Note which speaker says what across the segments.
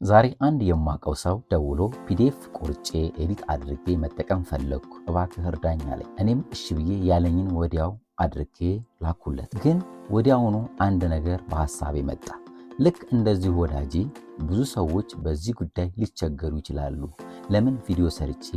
Speaker 1: ዛሬ አንድ የማውቀው ሰው ደውሎ ፒዲኤፍ ቆርጬ ኤዲት አድርጌ መጠቀም ፈለግኩ እባክህ እርዳኝ አለኝ። እኔም እሺ ብዬ ያለኝን ወዲያው አድርጌ ላኩለት። ግን ወዲያውኑ አንድ ነገር በሐሳቤ መጣ። ልክ እንደዚሁ ወዳጄ ብዙ ሰዎች በዚህ ጉዳይ ሊቸገሩ ይችላሉ፣ ለምን ቪዲዮ ሰርቼ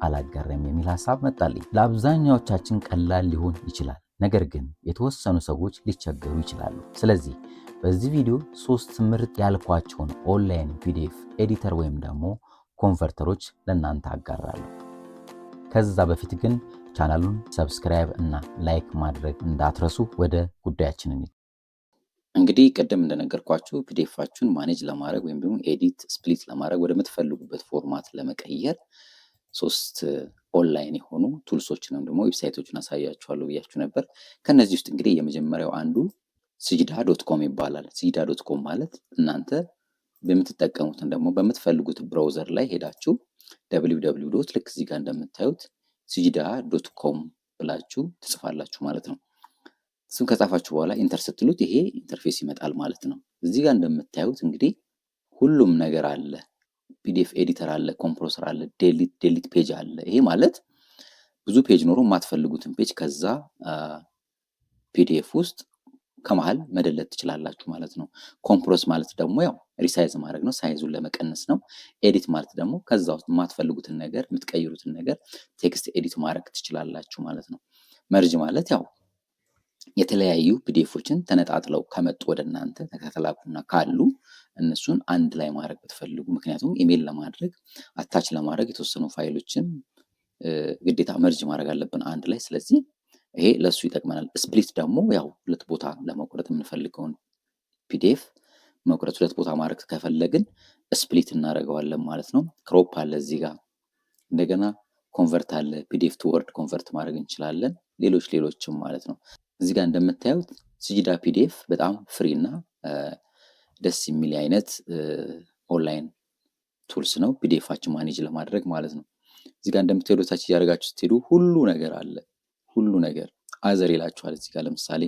Speaker 1: አላጋራም የሚል ሐሳብ መጣልኝ። ለአብዛኛዎቻችን ቀላል ሊሆን ይችላል፣ ነገር ግን የተወሰኑ ሰዎች ሊቸገሩ ይችላሉ። ስለዚህ በዚህ ቪዲዮ 3 ምርጥ ያልኳቸውን ኦንላይን ፒዲኤፍ ኤዲተር ወይም ደግሞ ኮንቨርተሮች ለእናንተ አጋራለሁ። ከዛ በፊት ግን ቻናሉን ሰብስክራይብ እና ላይክ ማድረግ እንዳትረሱ። ወደ ጉዳያችን እንሂድ። እንግዲህ ቅድም እንደነገርኳችሁ ፒዲኤፋችሁን ማኔጅ ለማድረግ ወይም ደግሞ ኤዲት ስፕሊት ለማድረግ ወደምትፈልጉበት ፎርማት ለመቀየር 3 ኦንላይን የሆኑ ቱልሶችን ወይም ደግሞ ዌብሳይቶችን አሳያችኋለሁ ብያችሁ ነበር። ከነዚህ ውስጥ እንግዲህ የመጀመሪያው አንዱ sijda.com ይባላል። sijda.com ማለት እናንተ በምትጠቀሙትን ደግሞ በምትፈልጉት ብራውዘር ላይ ሄዳችሁ www ልክ እዚህ ጋር እንደምታዩት sijda.com ብላችሁ ትጽፋላችሁ ማለት ነው። እሱን ከጻፋችሁ በኋላ ኢንተር ስትሉት ይሄ ኢንተርፌስ ይመጣል ማለት ነው። እዚህ ጋር እንደምታዩት እንግዲህ ሁሉም ነገር አለ። ፒዲኤፍ ኤዲተር አለ፣ ኮምፕረሰር አለ፣ ዴሊት ፔጅ አለ። ይሄ ማለት ብዙ ፔጅ ኖሮ የማትፈልጉትን ፔጅ ከዛ ፒዲኤፍ ውስጥ ከመሃል መደለት ትችላላችሁ ማለት ነው። ኮምፕረስ ማለት ደግሞ ያው ሪሳይዝ ማድረግ ነው፣ ሳይዙን ለመቀነስ ነው። ኤዲት ማለት ደግሞ ከዛ ውስጥ የማትፈልጉትን ነገር የምትቀይሩትን ነገር ቴክስት ኤዲት ማድረግ ትችላላችሁ ማለት ነው። መርጅ ማለት ያው የተለያዩ ፒዲኤፎችን ተነጣጥለው ከመጡ ወደ እናንተ ከተላኩና ካሉ እነሱን አንድ ላይ ማድረግ ብትፈልጉ፣ ምክንያቱም ኢሜል ለማድረግ አታች ለማድረግ የተወሰኑ ፋይሎችን ግዴታ መርጅ ማድረግ አለብን አንድ ላይ። ስለዚህ ይሄ ለሱ ይጠቅመናል። ስፕሊት ደግሞ ያው 2 ቦታ ለመቁረጥ የምንፈልገውን ፒዲኤፍ መቁረጥ 2 ቦታ ማድረግ ከፈለግን ስፕሊት እናደርገዋለን ማለት ነው። ክሮፕ አለ እዚህ ጋር፣ እንደገና ኮንቨርት አለ፣ ፒዲኤፍ ቱ ወርድ ኮንቨርት ማድረግ እንችላለን፣ ሌሎችም ማለት ነው። እዚህ ጋር እንደምታዩት ሲጂዳ ፒዲኤፍ በጣም ፍሪ እና ደስ የሚል አይነት ኦንላይን ቱልስ ነው፣ ፒዲኤፋችን ማኔጅ ለማድረግ ማለት ነው። እዚህ ጋር እንደምትሄዱ ታች እያደረጋችሁ ስትሄዱ ሁሉ ነገር አለ፣ ሁሉ ነገር አዘር ይላችኋል። እዚህ ጋር ለምሳሌ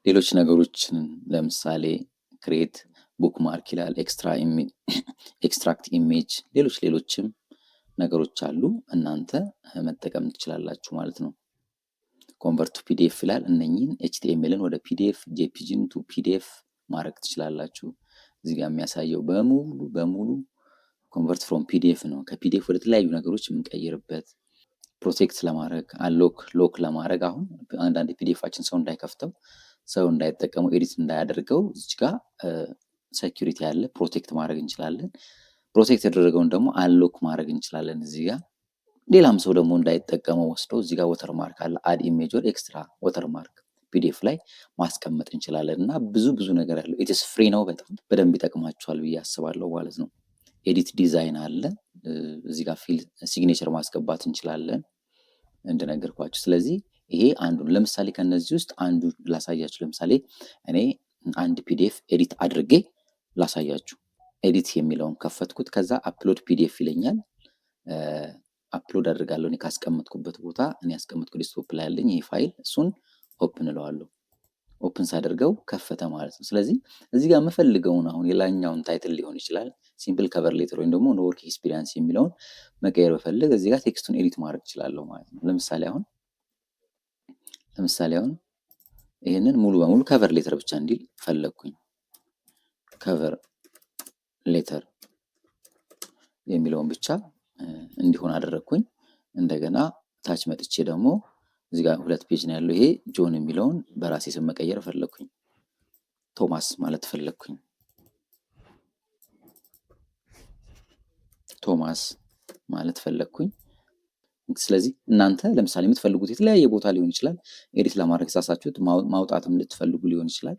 Speaker 1: ሌሎች ነገሮችን ለምሳሌ ክሬት ቡክማርክ ይላል፣ ኤክስትራክት ኢሜጅ፣ ሌሎችም ነገሮች አሉ። እናንተ መጠቀም ትችላላችሁ ማለት ነው። ኮንቨርት ቱ ፒዲኤፍ ይላል። እነኚህን ኤችቲኤምኤልን ወደ ፒዲኤፍ፣ ጄፒጂን ቱ ፒዲኤፍ ማድረግ ትችላላችሁ። እዚህ ጋር የሚያሳየው በሙሉ ኮንቨርት ፍሮም ፒዲኤፍ ነው። ከፒዲኤፍ ወደ ተለያዩ ነገሮች የምንቀይርበት፣ ፕሮቴክት ለማድረግ ሎክ ለማድረግ አሁን አንዳንድ ፒዲኤፋችን ሰው እንዳይከፍተው፣ ሰው እንዳይጠቀመው፣ ኤዲት እንዳያደርገው እዚህ ጋር ሴኩሪቲ ያለ ፕሮቴክት ማድረግ እንችላለን። ፕሮቴክት ያደረገውን ደግሞ አንሎክ ማድረግ እንችላለን። እዚህ ጋር ሌላም ሰው ደግሞ እንዳይጠቀመው ወስደው እዚህ ጋር ወተርማርክ አለ፣ አድ ኢሜጅ ወር ኤክስትራ ወተርማርክ ፒዲኤፍ ላይ ማስቀመጥ እንችላለን እና ብዙ ነገር ያለው ኢትስ ፍሪ ነው። በደንብ ይጠቅማችኋል ብዬ አስባለሁ ማለት ነው። ኤዲት ዲዛይን አለ እዚህ ጋር ፊል ሲግኔቸር ማስገባት እንችላለን እንደነገርኳችሁ። ስለዚህ ይሄ አንዱን ለምሳሌ ከነዚህ ውስጥ አንዱ ላሳያችሁ። ለምሳሌ እኔ አንድ ፒዲኤፍ ኤዲት አድርጌ ላሳያችሁ። ኤዲት የሚለውን ከፈትኩት፣ ከዛ አፕሎድ ፒዲኤፍ ይለኛል። አፕሎድ አድርጋለሁ እኔ ካስቀመጥኩበት ቦታ። እኔ ያስቀመጥኩት ዲስክቶፕ ላይ ያለኝ ይሄ ፋይል፣ እሱን ኦፕን እለዋለሁ። ኦፕን ሳደርገው ከፈተ ማለት ነው። ስለዚህ እዚህ ጋር የምፈልገውን አሁን የላኛውን ታይትል ሊሆን ይችላል፣ ሲምፕል ከቨር ሌተር ወይም ደግሞ ወርክ ኤክስፒሪየንስ የሚለውን መቀየር በፈልግ እዚህ ጋር ቴክስቱን ኤዲት ማድረግ እችላለሁ ማለት ነው። ለምሳሌ አሁን ይሄንን ሙሉ በሙሉ ከቨር ሌተር ብቻ እንዲል ፈለግኩኝ። ከቨር ሌተር የሚለውን ብቻ እንዲሆን አደረግኩኝ። እንደገና ታች መጥቼ ደግሞ እዚህ ጋር 2 ፔጅ ነው ያለው። ይሄ ጆን የሚለውን በራሴ ስም መቀየር ፈለግኩኝ። ቶማስ ማለት ፈለግኩኝ። ስለዚህ እናንተ ለምሳሌ የምትፈልጉት የተለያየ ቦታ ሊሆን ይችላል። ኤዲት ለማድረግ ሳሳችሁት ማውጣትም ልትፈልጉ ሊሆን ይችላል።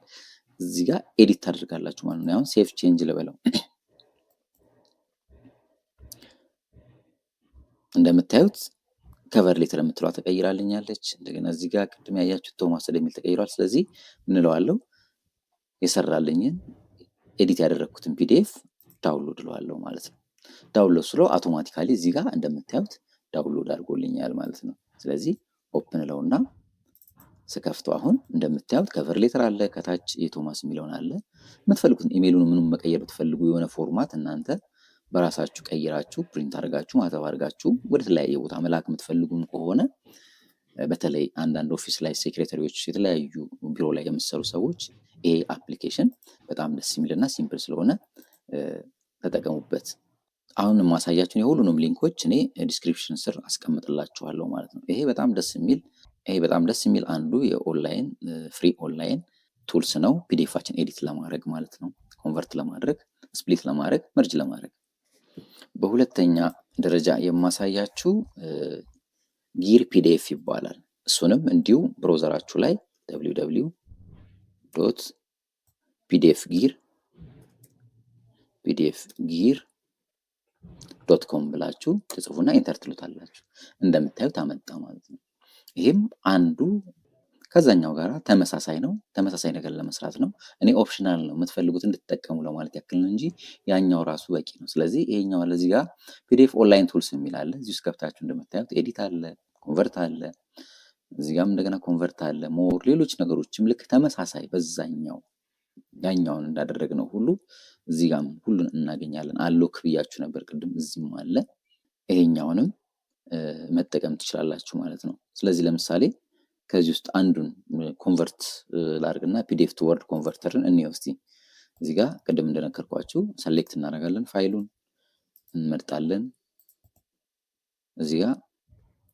Speaker 1: እዚህ ጋር ኤዲት ታደርጋላችሁ ማለት ነው። አሁን ሴፍ ቼንጅ ልበለው። እንደምታዩት ከቨር ሌተር የምትለዋ ተቀይራልኛለች። እንደገና እዚህ ጋር ቅድም ያያችሁት ቶማስ የሚል ተቀይሯል። ስለዚህ ምን እለዋለሁ? የሰራልኝን ኤዲት ያደረግኩትን ፒዲኤፍ ዳውንሎድ እለዋለሁ ማለት ነው። ዳውንሎድ ስለው አውቶማቲካሊ እዚህ ጋር እንደምታዩት ዳውንሎድ አድርጎልኛል ማለት ነው። ስለዚህ ኦፕን እለውና ስከፍተው አሁን እንደምታዩት ከቨር ሌተር አለ፣ ከታች የቶማስ የሚለውን አለ። የምትፈልጉትን ኢሜይሉን ምንም መቀየር ብትፈልጉ የሆነ ፎርማት እናንተ በራሳችሁ ቀይራችሁ ፕሪንት አድርጋችሁ ማተብ አድርጋችሁ ወደ ተለያየ ቦታ መላክ የምትፈልጉም ከሆነ በተለይ አንዳንድ ኦፊስ ላይ ሴክሬታሪዎች፣ የተለያዩ ቢሮ ላይ የምትሰሩ ሰዎች ይሄ አፕሊኬሽን በጣም ደስ የሚልና ሲምፕል ስለሆነ ተጠቀሙበት። አሁን የማሳያችሁን የሁሉንም ሊንኮች እኔ ዲስክሪፕሽን ስር አስቀምጥላችኋለሁ ማለት ነው። ይሄ በጣም ደስ የሚል አንዱ የኦንላይን ፍሪ ኦንላይን ቱልስ ነው። ፒዲኤፋችን ኤዲት ለማድረግ ማለት ነው፣ ኮንቨርት ለማድረግ፣ ስፕሊት ለማድረግ፣ መርጅ ለማድረግ። በሁለተኛ ደረጃ የማሳያችሁ ጊር ፒዲኤፍ ይባላል። እሱንም እንዲሁ ብሮዘራችሁ ላይ www.pdfgear.com ብላችሁ ትጽፉና ኢንተር ትሉታላችሁ። እንደምታዩት አመጣ ማለት ነው። ይህም አንዱ ከዛኛው ጋር ተመሳሳይ ነው። ተመሳሳይ ነገር ለመስራት ነው። እኔ ኦፕሽናል ነው የምትፈልጉት እንድትጠቀሙ ለማለት ያክል ነው እንጂ ያኛው ራሱ በቂ ነው። ስለዚህ ይሄኛው አለ፣ እዚህ ጋር ፒዲኤፍ ኦንላይን ቱልስ የሚል አለ። እዚህ ውስጥ ገብታችሁ እንደምታዩት ኤዲት አለ፣ ኮንቨርት አለ፣ እዚህ ጋርም እንደገና ኮንቨርት አለ፣ ሞር ሌሎች ነገሮችም ልክ ተመሳሳይ በዛኛው ያኛውን እንዳደረግነው ሁሉ እዚህ ጋርም ሁሉን እናገኛለን። አሎክ ብያችሁ ነበር ቅድም፣ እዚህም አለ። ይሄኛውንም መጠቀም ትችላላችሁ ማለት ነው። ስለዚህ ለምሳሌ ከዚህ ውስጥ አንዱን ኮንቨርት ላድርግና ፒዲኤፍ ቱ ወርድ ኮንቨርተርን እንየው እስቲ። እዚህ ጋር ቅድም እንደነገርኳችሁ ሰሌክት እናደርጋለን፣ ፋይሉን እንመርጣለን። እዚህ ጋር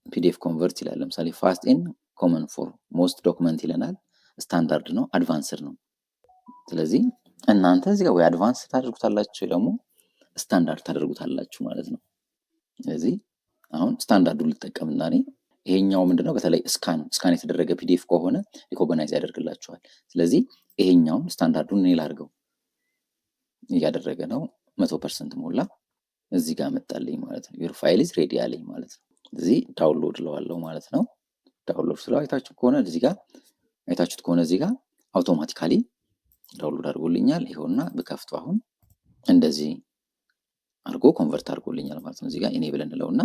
Speaker 1: ፒዲኤፍ ኮንቨርት ይላል። ለምሳሌ ፋስት ኤንድ ኮመን ፎር ሞስት ዶክመንት ይለናል። ስታንዳርድ ነው፣ አድቫንስድ ነው። ስለዚህ እናንተ እዚህ ጋር ወይ አድቫንስ ታደርጉታላችሁ ደግሞ ስታንዳርድ ታደርጉታላችሁ ማለት ነው። ስለዚህ አሁን ስታንዳርዱን ልጠቀምና እኔ ይሄኛው ምንድነው በተለይ ስካን የተደረገ ፒዲኤፍ ከሆነ ሪኮግናይዝ ያደርግላችኋል። ስለዚህ ይሄኛውን ስታንዳርዱን እኔ ላድርገው፣ እያደረገ ነው። 100% ሞላ። እዚህ ጋር መጣልኝ ማለት ነው። ዩር ፋይል ኢዝ ሬዲ አለኝ ማለት ነው። እዚህ ዳውንሎድ ለዋለው ማለት ነው። ዳውንሎድ ስለው አይታችሁት ከሆነ እዚህ ጋር አውቶማቲካሊ ዳውንሎድ አድርጎልኛል። ይኸውና ብከፍቱ አሁን እንደዚህ አድርጎ ኮንቨርት አድርጎልኛል ማለት ነው። እዚህ ጋር እኔ ብለን እንለውና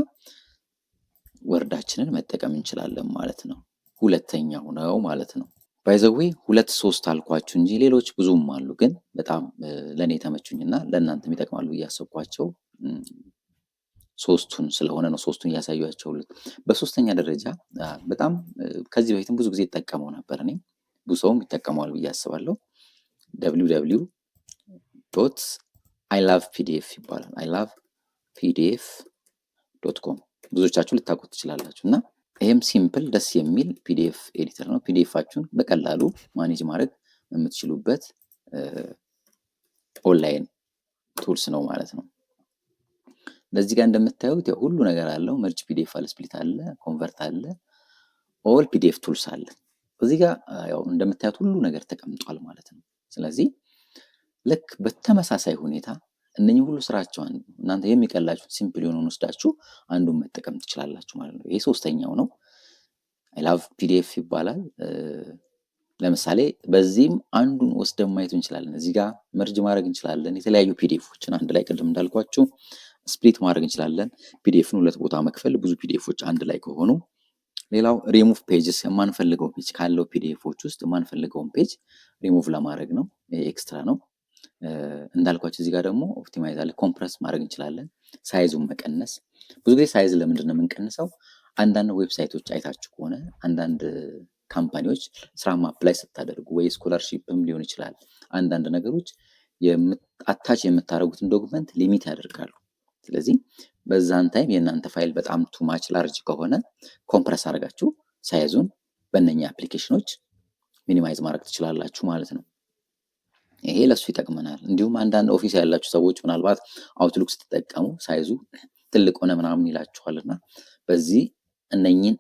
Speaker 1: ወርዳችንን መጠቀም እንችላለን ማለት ነው። ሁለተኛው ነው ማለት ነው። ባይ ዘ ዌይ 2-3 አልኳችሁ እንጂ ሌሎች ብዙም አሉ፣ ግን በጣም ለእኔ ተመቹኝና ለእናንተም ይጠቅማሉ ብዬ ያሰብኳቸው ሶስቱን ስለሆነ ነው ሶስቱን እያሳያቸው። በሶስተኛ ደረጃ በጣም ከዚህ በፊትም ብዙ ጊዜ ይጠቀመው ነበር፣ እኔ ብዙ ሰውም ይጠቀመዋል ብዬ አስባለሁ። www.ilovepdf ይባላል። ilovepdf.com ብዙዎቻችሁ ልታውቁት ትችላላችሁ። እና ይሄም ሲምፕል ደስ የሚል ፒዲኤፍ ኤዲተር ነው። ፒዲኤፋችሁን በቀላሉ ማኔጅ ማድረግ የምትችሉበት ኦንላይን ቱልስ ነው ማለት ነው። ለዚህ ጋር እንደምታዩት ሁሉ ነገር አለው። መርጅ ፒዲኤፍ አለ፣ ስፕሊት አለ፣ ኮንቨርት አለ፣ ኦል ፒዲኤፍ ቱልስ አለ። እዚህ ጋር ያው እንደምታዩት ሁሉ ነገር ተቀምጧል ማለት ነው። ስለዚህ ልክ በተመሳሳይ ሁኔታ እነኚህ ሁሉ ስራቸውን እናንተ የሚቀላችሁ ሲምፕል የሆነውን ወስዳችሁ አንዱን መጠቀም ትችላላችሁ ማለት ነው። ይሄ ሶስተኛው ነው። አይ ላቭ ፒዲኤፍ ይባላል። ለምሳሌ በዚህም አንዱን ወስደን ማየት እንችላለን። እዚህ ጋር መርጅ ማድረግ እንችላለን። የተለያዩ ፒዲኤፎችን አንድ ላይ ቅድም እንዳልኳችሁ ስፕሊት ማድረግ እንችላለን። ፒዲኤፍን ሁለት ቦታ መክፈል፣ ብዙ ፒዲኤፎች አንድ ላይ ከሆኑ። ሌላው ሪሙቭ ፔጅስ፣ የማንፈልገው ፔጅ ካለው ፒዲኤፎች ውስጥ የማንፈልገውን ፔጅ ሪሙቭ ለማድረግ ነው። ኤክስትራ ነው። እንዳልኳችሁ እዚህ ጋር ደግሞ ኦፕቲማይዝ አለ። ኮምፕረስ ማድረግ እንችላለን፣ ሳይዙን መቀነስ። ብዙ ጊዜ ሳይዝ ለምንድን ነው የምንቀንሰው? አንዳንድ ዌብሳይቶች አይታችሁ ከሆነ አንዳንድ ካምፓኒዎች ስራ አፕላይ ስታደርጉ ወይ ስኮላርሺፕም ሊሆን ይችላል፣ አንዳንድ ነገሮች አታች የምታደርጉትን ዶክመንት ሊሚት ያደርጋሉ። ስለዚህ በዛን ታይም የእናንተ ፋይል በጣም ቱማች ላርጅ ከሆነ ኮምፕረስ አድርጋችሁ ሳይዙን በእነኛ አፕሊኬሽኖች ሚኒማይዝ ማድረግ ትችላላችሁ ማለት ነው። ይሄ ለሱ ይጠቅመናል። እንዲሁም አንዳንድ ኦፊስ ያላችሁ ሰዎች ምናልባት አውትሉክ ስትጠቀሙ ሳይዙ ትልቅ ሆነ ምናምን ይላችኋልና በዚህ እነኚህን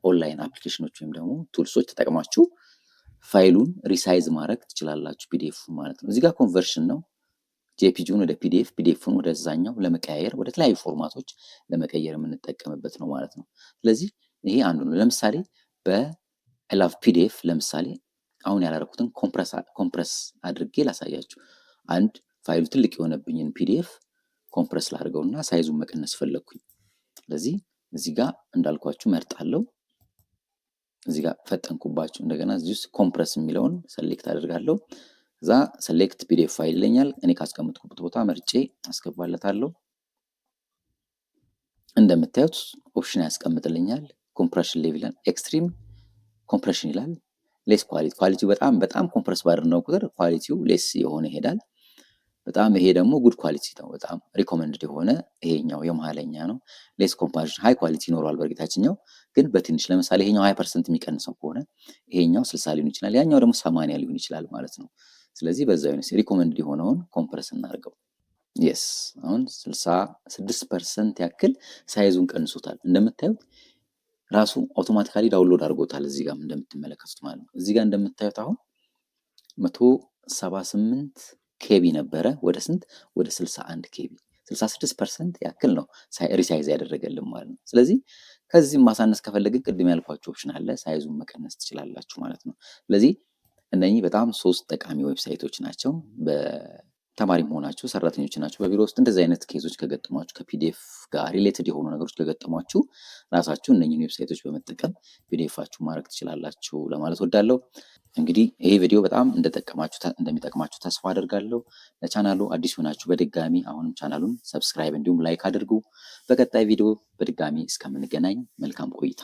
Speaker 1: ኦንላይን አፕሊኬሽኖች ወይም ደግሞ ቱልሶች ተጠቅማችሁ ፋይሉን ሪሳይዝ ማድረግ ትችላላችሁ፣ ፒዲኤፍ ማለት ነው። እዚህ ጋር ኮንቨርሽን ነው። ጄፒጂውን ወደ ፒዲኤፍ፣ ፒዲኤፍን ወደ ዛኛው ለመቀያየር ወደ ተለያዩ ፎርማቶች ለመቀየር የምንጠቀምበት ነው ማለት ነው። ስለዚህ ይሄ አንዱ ነው። ለምሳሌ በአይላቭ ፒዲኤፍ ለምሳሌ አሁን ያላረኩትን ኮምፕረስ አድርጌ ላሳያችሁ። አንድ ፋይሉ ትልቅ የሆነብኝን ፒዲኤፍ ኮምፕረስ ላድርገውና ሳይዙን መቀነስ ፈለግኩኝ። ስለዚህ እዚህ ጋር እንዳልኳችሁ መርጣለሁ። እዚህ ጋር ፈጠንኩባችሁ። እንደገና እዚህ ውስጥ ኮምፕረስ የሚለውን ሰሌክት አደርጋለሁ። እዛ ሰሌክት ፒዲኤፍ ፋይል ይለኛል። እኔ ካስቀምጥኩበት ቦታ መርጬ አስገባለታለሁ። እንደምታዩት ኦፕሽን ያስቀምጥልኛል። ኮምፕሬሽን ሌቭል ኤክስትሪም ኮምፕሬሽን ይላል። ሌስ ኳሊቲ ኳሊቲው በጣም ኮምፕረስ ባደረግነው ቁጥር ኳሊቲው ሌስ የሆነ ይሄዳል። በጣም ይሄ ደግሞ ጉድ ኳሊቲ ነው። በጣም ሪኮመንድድ የሆነ ይሄኛው የመሀለኛ ነው። ሌስ ኮምፓሪሽን ሃይ ኳሊቲ ይኖረዋል በእርግጣችኛው ግን በትንሽ ለምሳሌ ይሄኛው 20% የሚቀንሰው ከሆነ ይሄኛው 60 ሊሆን ይችላል፣ ያኛው ደግሞ 80 ሊሆን ይችላል ማለት ነው። ስለዚህ በዛ አይነት ሪኮመንድድ የሆነውን ኮምፕረስ እናድርገው። የስ አሁን 66% ያክል ሳይዙን ቀንሶታል። እንደምታዩት ራሱ አውቶማቲካሊ ዳውንሎድ አድርጎታል። እዚህ ጋር እንደምትመለከቱት ማለት ነው። እዚህ ጋር እንደምታዩት አሁን 178 ኬቢ ነበረ ወደ ስንት ወደ 61 ኬቢ 66% ያክል ነው ሪሳይዝ ያደረገልን ማለት ነው። ስለዚህ ከዚህም ማሳነስ ከፈለግን ቅድም ያልኳችሁ ኦፕሽን አለ፣ ሳይዙን መቀነስ ትችላላችሁ ማለት ነው። ስለዚህ እነኚህ በጣም 3 ጠቃሚ ዌብሳይቶች ናቸው። በተማሪ መሆናችሁ ሰራተኞች ናቸው በቢሮ ውስጥ እንደዚህ አይነት ኬዞች ከገጠሟችሁ ከፒዲኤፍ ጋር ሪሌትድ የሆኑ ነገሮች ከገጠሟችሁ ራሳችሁ እነኚህን ዌብሳይቶች በመጠቀም ፒዲኤፋችሁ ማድረግ ትችላላችሁ ለማለት ወዳለሁ። እንግዲህ ይሄ ቪዲዮ በጣም እንደሚጠቅማችሁ ተስፋ አደርጋለሁ። ለቻናሉ አዲስ ሆናችሁ በድጋሚ አሁንም ቻናሉን ሰብስክራይብ እንዲሁም ላይክ አድርጉ። በቀጣይ ቪዲዮ በድጋሚ እስከምንገናኝ መልካም ቆይታ